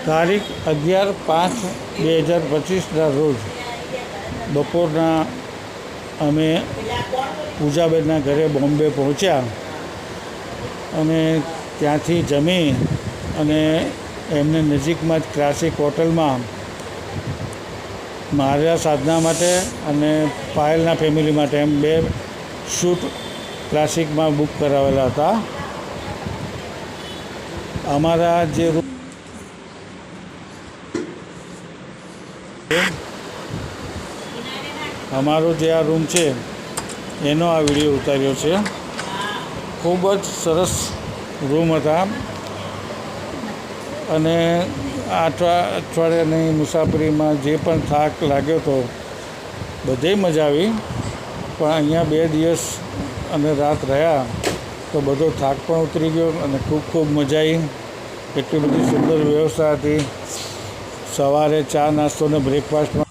તારીખ 11/5/2025ના રોજ બપોરના અમે પૂજાબેનના ઘરે બોમ્બે પહોંચ્યા અને ત્યાંથી જમી અને એમને નજીકમાં જ ક્લાસિક હોટલમાં મારા સાધના માટે અને પાયલના ફેમિલી માટે એમ 2 શૂટ ક્લાસિકમાં બુક કરાવેલા હતા. અમારા જે રૂમ અમારો જે આ રૂમ છે એનો આ વિડીયો ઉતાર્યો છે. ખૂબ જ સરસ રૂમ હતા અને અઠવાડિયાની મુસાફરીમાં જે પણ થાક લાગ્યો હતો બધે મજા આવી, પણ અહીંયા 2 દિવસ અને રાત રહ્યા તો બધો થાક પણ ઉતરી ગયો અને ખૂબ મજા આવી. એટલી બધી સુંદર વ્યવસ્થા હતી. સવારે ચા નાસ્તો અને બ્રેકફાસ્ટમાં